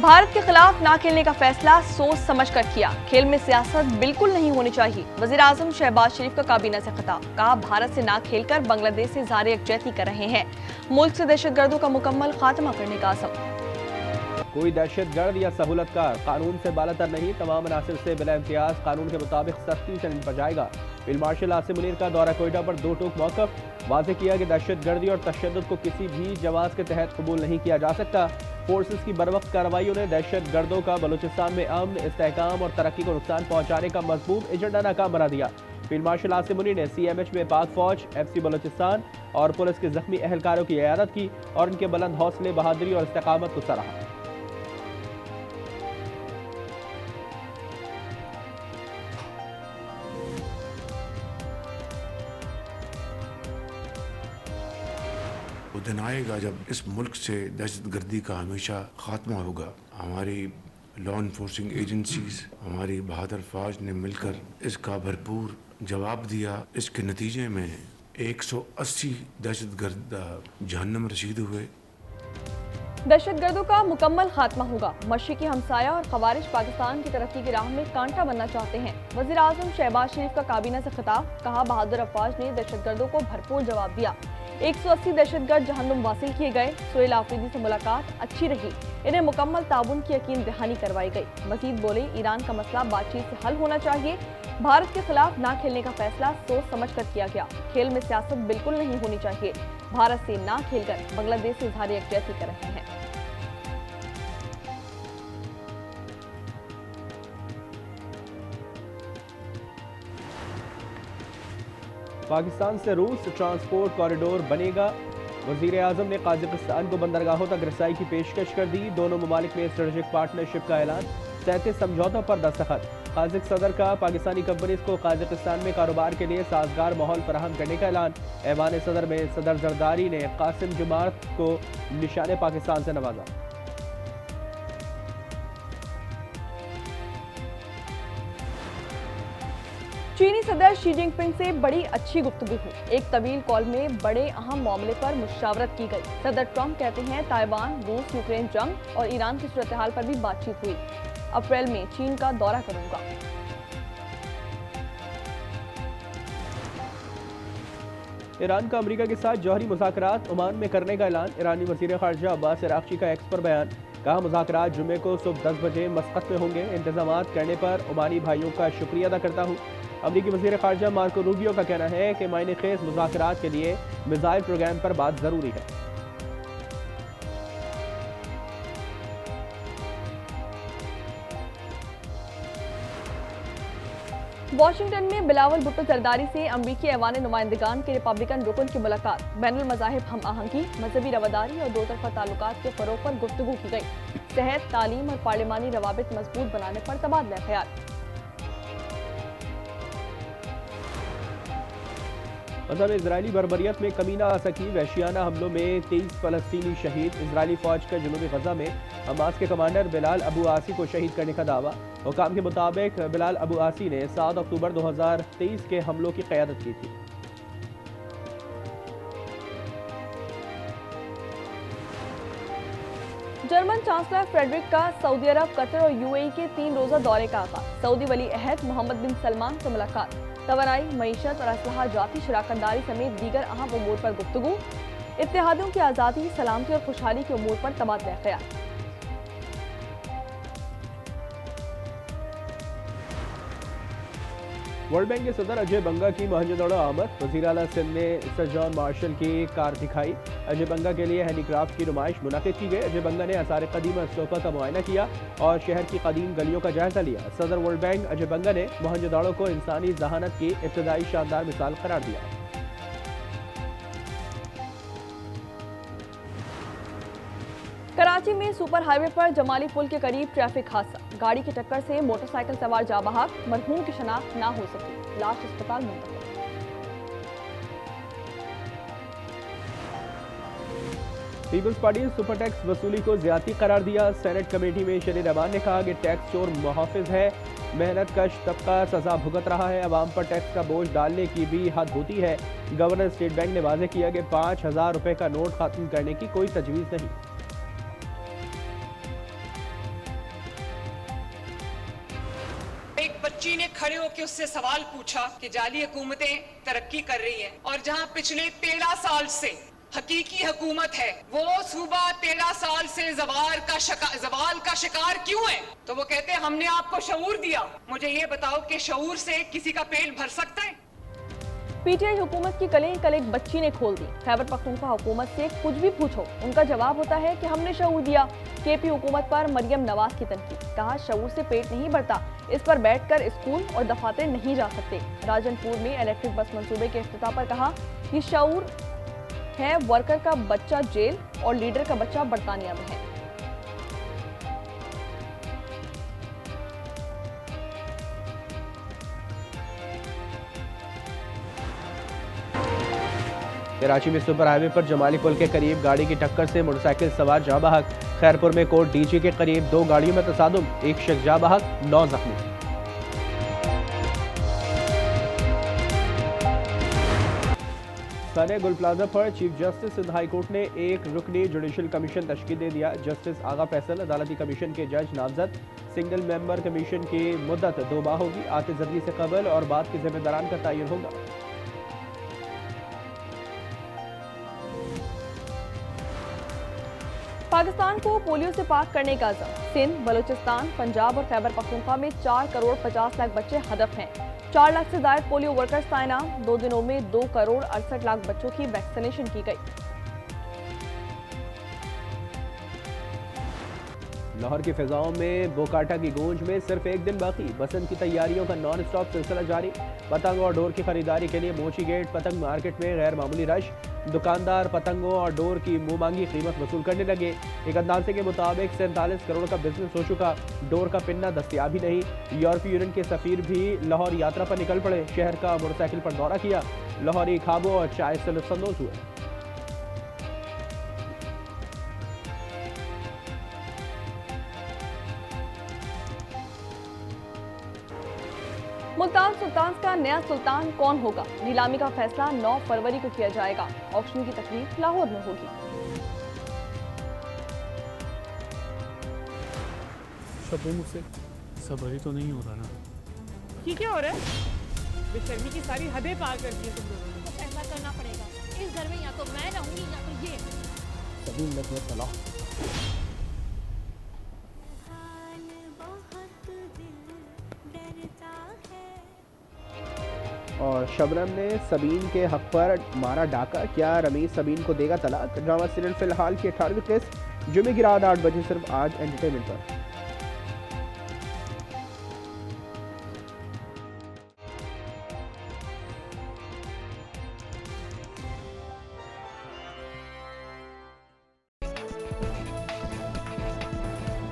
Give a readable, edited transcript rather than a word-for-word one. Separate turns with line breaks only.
भारत के खिलाफ ना खेलने का फैसला सोच समझ कर किया। खेल में सियासत बिल्कुल नहीं होनी चाहिए। वजीर आजम शहबाज शरीफ का काबीना से खिताब। कहा, भारत से ना खेलकर बांग्लादेश से इज़हार यकजहती कर रहे हैं। मुल्क से दहशतगर्दों का मुकम्मल खात्मा करने का आज़म।
कोई दहशतगर्द या सहूलतकार कानून से बालातर नहीं, तमाम अनासिर से बिला इम्तियाज कानून के मुताबिक सख्ती से निपटा जाएगा। फील्ड मार्शल आसिम मुनीर का दौरा कोयटा पर दो टूक मौक़िफ़। वाज़ेह किया कि दहशतगर्दी और तशद्दुद को किसी भी जवाज़ के तहत कबूल नहीं किया जा सकता। फोर्सेस की बरवक्त कार्रवाइयों ने दहशतगर्दों का बलूचिस्तान में अमन, इस्तेहकाम और तरक्की को नुकसान पहुँचाने का मज़मूम एजेंडा नाकाम बना दिया। फील्ड मार्शल आसिम मुनीर ने CMH में पाक फौज, FC बलूचिस्तान और पुलिस के जख्मी एहलकारों की इयादत की और उनके बुलंद हौसले, बहादुरी और इस्तेकामत को सराहा।
वो दिन आएगा जब इस मुल्क से दहशतगर्दी का हमेशा खात्मा होगा। हमारी लॉ इन्फोर्सिंग एजेंसीज, हमारी बहादुर फौज ने मिलकर इसका भरपूर जवाब दिया। इसके नतीजे में 180 दहशतगर्द जहन्नम रसीद हुए।
दहशतगर्दों का मुकम्मल खात्मा होगा। मशरिकी हमसाया और खवारिज पाकिस्तान की तरक्की की राह में कांटा बनना चाहते हैं। वजीर आजम शहबाज शरीफ का काबीना से खिताब। कहा, बहादुर अफवाज ने दहशतगर्दों को भरपूर जवाब दिया। 180 दहशतगर्द जहन्नुम वासिल किए गए। सुहेल आफरीदी से मुलाकात अच्छी रही। इन्हें मुकम्मल ताउन की यकीन दहानी करवाई गई। मजीद बोले, ईरान का मसला बातचीत से हल होना चाहिए। भारत के खिलाफ ना खेलने का फैसला सोच समझ कर किया गया। खेल में सियासत बिल्कुल नहीं होनी चाहिए। भारत से ना खेलकर बांग्लादेश से इज़हार यकजहती कर रहे हैं।
पाकिस्तान से रूस ट्रांसपोर्ट कॉरिडोर बनेगा। वजीर आजम ने काज़ाकिस्तान को बंदरगाहों तक रसाई की पेशकश कर दी। दोनों ममालिक में स्ट्रेटेजिक पार्टनरशिप का ऐलान। 37 समझौतों पर दस्तखत। काज़ाक सदर का पाकिस्तानी कंपनीज को काज़ाकिस्तान में कारोबार के लिए साजगार माहौल फराहम करने का ऐलान। ऐवान सदर में सदर जरदारी ने कासिम जुमार्त को निशान पाकिस्तान से नवाजा।
चीनी सदर शी जिनपिंग से बड़ी अच्छी गुफ्तगू हुई। एक तवील कॉल में बड़े अहम मामले पर मुशावरत की गई। सदर ट्रंप कहते हैं, ताइवान, रूस यूक्रेन जंग और ईरान की सूरत हाल पर भी बातचीत हुई। अप्रैल में चीन का दौरा करूंगा।
ईरान का अमेरिका के साथ जौहरी मुज़ाकरात ओमान में करने का ऐलान। ईरानी वज़ीर ख़ारजा अब्बास अराग़ची का एक्स पर बयान। कहा, मुज़ाकरात जुमे को सुबह 10 बजे मस्कत में होंगे। इंतज़ामात करने पर ओमानी भाइयों का शुक्रिया अदा करता हूँ। अमेरिकी वज़ीर ख़ारजा मार्को रूबियो का कहना है कि मायने खेज मुज़ाकरात के लिए मिसाइल प्रोग्राम पर बात ज़रूरी है।
वाशिंगटन में बिलावल भुट्टो जरदारी से अमरीकी ऐवान नुमाइंदगान के रिपब्लिकन रुकन की मुलाकात। बैनुल मज़ाहिब हम आहंगी, मजहबी रवादारी और दो तरफा ताल्लुकात के फ़रोग़ पर गुफ्तगू की गई। सेहत, तालीम और पार्लिमानी रवाबित मजबूत बनाने पर तबादला ख्याल।
मज़हब इजरायली बर्बरियत में कमी न आ सकी। वहशियाना हमलों में 23 फ़लस्तीनी शहीद। इजरायली फ़ौज का जनूबी गज़ा में हमास के कमांडर बिलाल अबू आसी को शहीद करने का दावा। हुकाम के मुताबिक बिलाल अबू आसी ने 7 अक्टूबर 2023 के हमलों की क़यादत की थी।
जर्मन चांसलर फ्रेडरिक का सऊदी अरब, कतर और UAE के 3 रोज़ा दौरे का आगाज। सऊदी वली अहद मोहम्मद बिन सलमान से मुलाकात। तवानाई, मईशत और असलहा जाती शराकतदारी समेत दीगर अहम उमूर पर गुफ्तगू। इत्तेहादियों की आज़ादी, सलामती और खुशहाली के उमूर पर तबादला ख्याल।
वर्ल्ड बैंक के सदर अजय बंगा की मोहनजोदड़ो आमद। वज़ीर आला सिंध ने सर जॉन मार्शल की कार दिखाई। अजय बंगा के लिए हैंडीक्राफ्ट की नुमाइश मुनाकिद की गई। अजय बंगा ने आसार कदीम स्तूपा का मुआयना किया और शहर की कदीम गलियों का जायजा लिया। सदर वर्ल्ड बैंक अजय बंगा ने मोहनजोदड़ो को इंसानी जहानत की इब्तदाई शानदार मिसाल करार दिया।
कराची में सुपर हाईवे पर जमाली पुल के करीब ट्रैफिक हादसा। गाड़ी की टक्कर से मोटरसाइकिल सवार जा बहाक। मरहूम की शनाख्त ना हो सकी। लाश अस्पताल मुंतकिल।
पीपल्स पार्टी सुपर टैक्स वसूली को ज्यादती करार दिया। सेनेट कमेटी में शरीर रहमान ने कहा कि टैक्स चोर मुहाफिज है। मेहनत कश तबका सजा भुगत रहा है। अवाम पर टैक्स का बोझ डालने की भी हद होती है। गवर्नर स्टेट बैंक ने वाजे किया कि 5,000 रुपए का नोट खत्म करने की कोई तजवीज़ नहीं।
बच्ची ने खड़े होकर उससे सवाल पूछा कि जाली हुकूमतें तरक्की कर रही हैं और जहां पिछले 13 साल से हकीकी हुकूमत है, वो सूबा 13 साल से जवाल का शिकार क्यों है? तो वो कहते हैं हमने आपको शऊर दिया। मुझे ये बताओ कि शऊर से किसी का पेट भर सकता है?
पीटीआई हुकूमत की कलें कल एक बच्ची ने खोल दी। खैबर पख्तूनख्वा हुकूमत से कुछ भी पूछो, उनका जवाब होता है कि हमने शऊर दिया। केपी हुकूमत पर मरियम नवाज की तनकीद, कहा शऊर से पेट नहीं बढ़ता, इस पर बैठकर स्कूल और दफातर नहीं जा सकते। राजनपुर में इलेक्ट्रिक बस मंसूबे के इफ्तिताह पर कहा कि शऊर है वर्कर का बच्चा जेल और लीडर का बच्चा बरतानिया में है।
कराची में सुपर हाईवे पर जमाली पुल के करीब गाड़ी की टक्कर से मोटरसाइकिल सवार जाँ बहक। खैरपुर में कोट डीजी के करीब 2 गाड़ियों में तसादुम, 1 शख्स जाँ बहक, 9 जख्मी। सने गुल प्लाजा पर chief justice Sindh high court ने एक रुकनी जुडिशल कमीशन तश्कील दे दिया। जस्टिस आगा फैसल अदालती कमीशन के जज नामजद। सिंगल मेंबर कमीशन की मुद्दत 2 माह होगी। आते जदगी से कबल और बाद के जिम्मेदारान का तयन होगा।
पाकिस्तान को पोलियो से पाक करने का अज़म। सिंध, बलूचिस्तान, पंजाब और खैबर पख्तूनख्वा में 4 करोड़ 50 लाख बच्चे हदफ हैं। 4 लाख से ज्यादा पोलियो वर्कर्स तैनात। 2 दिनों में 2 करोड़ 68 लाख बच्चों की वैक्सीनेशन की गई।
लाहौर की फिजाओं में बोकाटा की गूंज में सिर्फ एक दिन बाकी। बसंत की तैयारियों का नॉन स्टॉप सिलसिला जारी। पतंग और डोर की खरीदारी के लिए मोची गेट पतंग मार्केट में गैर मामूली रश। दुकानदार पतंगों और डोर की मुंह मांगी कीमत वसूल करने लगे। एक अंदाजे के मुताबिक 47 करोड़ का बिजनेस हो चुका। डोर का पिन्ना दस्तियाब ही नहीं। यूरोपीय यूनियन के सफीर भी लाहौर यात्रा पर निकल पड़े। शहर का मोटरसाइकिल पर दौरा किया। लाहौरी खाबों और चाय से लुत्फानंदोज हुए।
मुल्तान सुल्तान का नया सुल्तान कौन होगा? नीलामी का फैसला 9 फरवरी को किया जाएगा। ऑक्शन की तकरीब लाहौर में होगी।
शब्बे मुझसे सब्र ही तो नहीं हो रहा ना।
ये क्या हो रहा है? बेशर्मी की सारी हदें पार कर दी है तुम लोगों ने।
तो फैसला करना पड़ेगा। इस घर में या तो मैं रहूंगी या तो ये।
सभी मिलत में सलाह। और शबनम ने सबीन के हक पर मारा डाका, क्या रमीज सबीन को देगा तलाक? ड्रामा सीरियल फिलहाल की 18वीं किस्त जुमे की रात 8 बजे सिर्फ आज एंटरटेनमेंट पर।